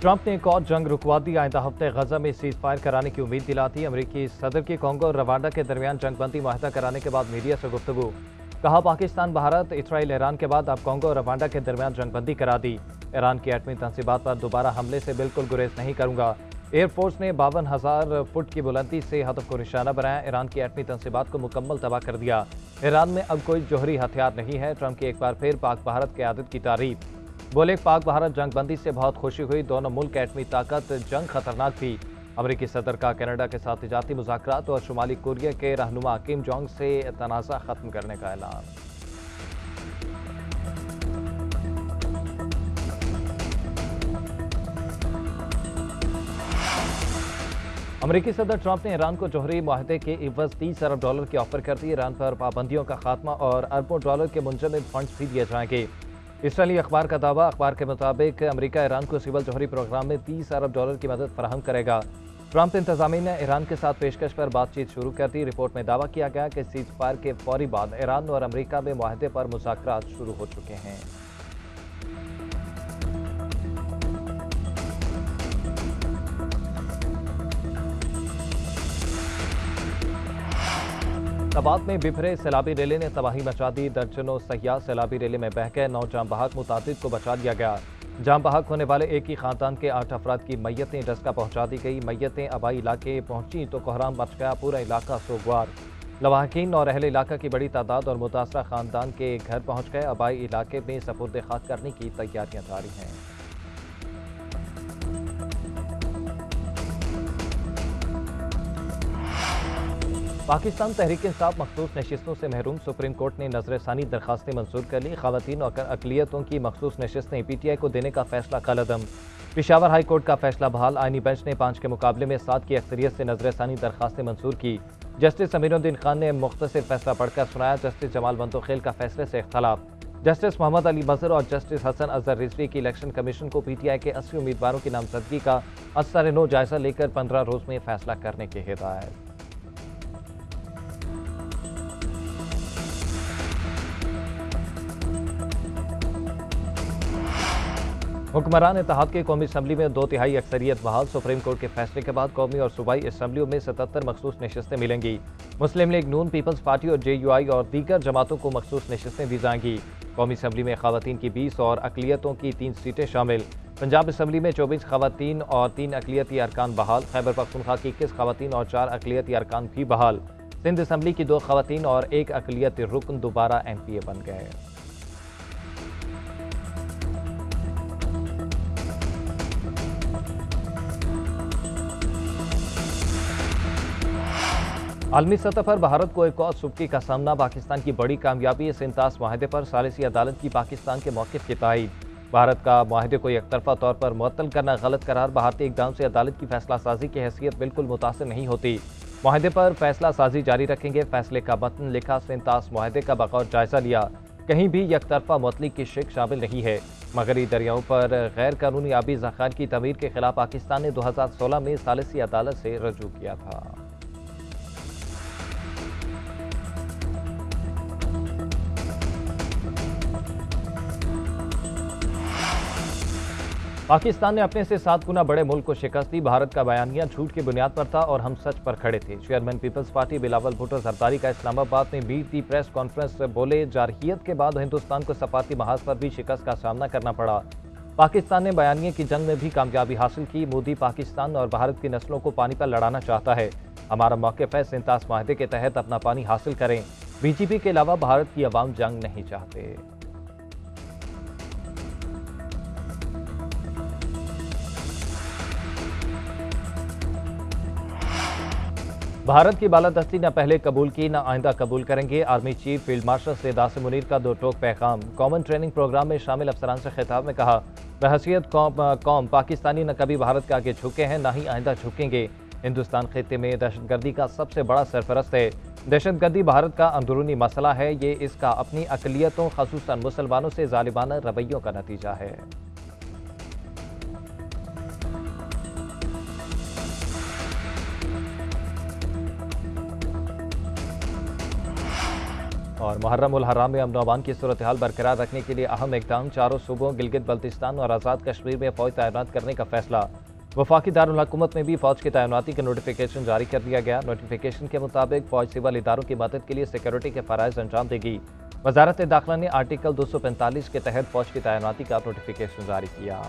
Trump ने एक और जंग रुकवा दी। आइंदा हफ्ते गजा में सीज फायर कराने की उम्मीद दिलाती। अमरीकी सदर की कांगो और रवांडा के दरमियान जंगबंदी मुआहदा कराने के बाद मीडिया से गुफ्तगू। कहा, पाकिस्तान, भारत, इसराइल, ईरान के बाद अब कांगो और रवांडा के दरमियान जंगबंदी करा दी। ईरान की एटमी तंसीबात पर दोबारा हमले से बिल्कुल गुरेज नहीं करूंगा। एयरफोर्स ने 52,000 फुट की बुलंदी से हदफ को निशाना बनाया। ईरान की एटमी तंसीबात को मुकम्मल तबाह कर दिया। ईरान में अब कोई जोहरी हथियार नहीं है। ट्रंप की एक बार फिर पाक भारत क़यादत की तारीफ। बोले, पाक भारत जंगबंदी से बहुत खुशी हुई। दोनों मुल्क एटमी ताकत जंग खतरनाक थी। अमरीकी सदर का कनाडा के साथ तिजारती मुज़ाकरात और शुमाली कोरिया के रहनुमा किम जोंग से तनाज़ा खत्म करने का ऐलान। अमरीकी सदर ट्रंप ने ईरान को जोहरी मुआहदे के इवज़ $30 अरब की ऑफर कर दी। ईरान पर पाबंदियों का खात्मा और अरबों डॉलर के मुंजमद फंड्स भी दिए जाएंगे। इसराइली अखबार का दावा। अखबार के मुताबिक अमेरिका ईरान को सिविल जोहरी प्रोग्राम में $30 अरब की मदद फराहम करेगा। ट्रंप इंतजामिया ने ईरान के साथ पेशकश पर बातचीत शुरू कर दी। रिपोर्ट में दावा किया गया कि सीज फायर के फौरी बाद ईरान और अमेरिका में मुआहदे पर मुज़ाकरात शुरू हो चुके हैं। तबात में बिफरे सैलाबी रेले ने तबाही मचा दी। दर्जनों सयाह सैलाबी रेले में बह गए। 9 जाम बहक मुतादिद को बचा लिया गया। जाम बहक होने वाले एक ही खानदान के 8 अफराद की मैयतें डस्का पहुंचा दी गई। मैयतें आबाई इलाके पहुंची तो कोहराम मच गया। पूरा इलाका सोगवार। लवाहकीन और अहले इलाका की बड़ी तादाद और मुतासरा खानदान के घर पहुंच गए। आबाई इलाके में सपुर्द खाक करने की तैयारियां जारी हैं। पाकिस्तान तहरीक इंसाफ मखसूस नशिस्तों से महरूम। सुप्रीम कोर्ट ने नजरसानी दरखास्तें मंजूर कर ली। खवातीन और अकलियतों की मखसूस नशिस्तें PTI को देने का फैसला कलअदम। पेशावर हाई कोर्ट का फैसला बहाल। आईनी बेंच ने 5 के मुकाबले में 7 की अक्सरियत से नजरसानी दरखास्तें मंजूर की। जस्टिस अमीरुद्दीन खान ने मुख्तसर फैसला पढ़कर सुनाया। जस्टिस जमाल बंदोखेल का फैसले से इख्तलाफ। जस्टिस मोहम्मद अली मजहर और जस्टिस हसन अजहर रिजवी की इलेक्शन कमीशन को PTI के 80 उम्मीदवारों की नामजदगी का असर नो जायजा लेकर 15 रोज में फैसला करने की हिदायत। हुक्मरान इत्तेहाद के कौमी असम्बली में 2/3 अक्सरियत बहाल। सुप्रीम कोर्ट के फैसले के बाद कौमी और सूबाई असम्बलियों में 77 मखसूस नशिस्तें मिलेंगी। मुस्लिम लीग नून, पीपल्स पार्टी और JUI और दीगर जमातों को मखसूस नशिस्तें दी जाएंगी। कौमी असम्बली में खवातीन की 20 और अकलियतों की 3 सीटें शामिल। पंजाब असम्बली में 24 खवातीन और 3 अकलियती अरकान बहाल। खैबर पख्तूनख्वा की 21 खवातीन और 4 अकलियती अरकान भी बहाल। सिंध असम्बली की 2 खवातीन और 1 अकलियती रुकन दोबारा MPA बन गए। आलमी सतह पर भारत को एक और सुबकी का सामना। पाकिस्तान की बड़ी कामयाबी। सिंतास माहदे पर सालिसी अदालत की पाकिस्तान के मौक़िफ़ की तायीद। भारत का माहदे को एकतरफा तौर पर मुअत्तल करना गलत करार। भारतीय इक़दाम से अदालत की फैसला साजी की हैसियत बिल्कुल मुतासिर नहीं होती। माहदे पर फैसला साजी जारी रखेंगे। फैसले का मतन लिखा। सिंतास माहदे का बगौर जायजा लिया। कहीं भी एकतरफा मुअत्तली की शिक शामिल नहीं है। मगरी दरियाओं पर गैर कानूनी आबी ज़खायर की तमीर के खिलाफ पाकिस्तान ने 2016 में सालिसी अदालत से रजू किया था। पाकिस्तान ने अपने से 7 गुना बड़े मुल्क को शिकस्त दी। भारत का बयानिया झूठ की बुनियाद पर था और हम सच पर खड़े थे। चेयरमैन पीपल्स पार्टी बिलावल भुट्टो जरदारी का इस्लामाबाद में बीट दी प्रेस कॉन्फ्रेंस बोले, जारहियत के बाद हिंदुस्तान को सफारती महाज पर भी शिकस्त का सामना करना पड़ा। पाकिस्तान ने बयानिया की जंग में भी कामयाबी हासिल की। मोदी पाकिस्तान और भारत की नस्लों को पानी पर लड़ाना चाहता है। हमारा मौक़िफ़ है, सिंतास माहदे के तहत अपना पानी हासिल करें। BJP के अलावा भारत की अवाम जंग नहीं चाहते। भारत की बालादस्ती न पहले कबूल की, न आइंदा कबूल करेंगे। Army chief field marshal Syed Asim Munir का 2 टोक पैगाम। कॉमन ट्रेनिंग प्रोग्राम में शामिल अफसरान से खिताब में कहा, बहसीयत कौम पाकिस्तानी न कभी भारत के आगे झुके हैं, न ही आइंदा झुकेंगे। हिंदुस्तान खित्ते में दहशतगर्दी का सबसे बड़ा सरफरस्त है। दहशतगर्दी भारत का अंदरूनी मसला है। ये इसका अपनी अकलियतों, ख़ुसूसन मुसलमानों से ज़ालिमाना रवैयों का नतीजा है। और मुहर्रम उल हराम में अमन अमान की सूरत हाल बरकरार रखने के लिए अहम इकदाम, चारों सूबों गिलगित बल्तिस्तान और आज़ाद कश्मीर में फौज तैनात करने का फैसला। वफाकी दारुल हुकूमत में भी फौज की तैनाती का नोटिफिकेशन जारी कर दिया गया। नोटिफिकेशन के मुताबिक फौज सिविल इदारों की मदद के लिए सिक्योरिटी के फ़राइज़ अंजाम देगी। वजारत दाखिला ने आर्टिकल 245 के तहत फौज की तैनाती का नोटिफिकेशन जारी किया।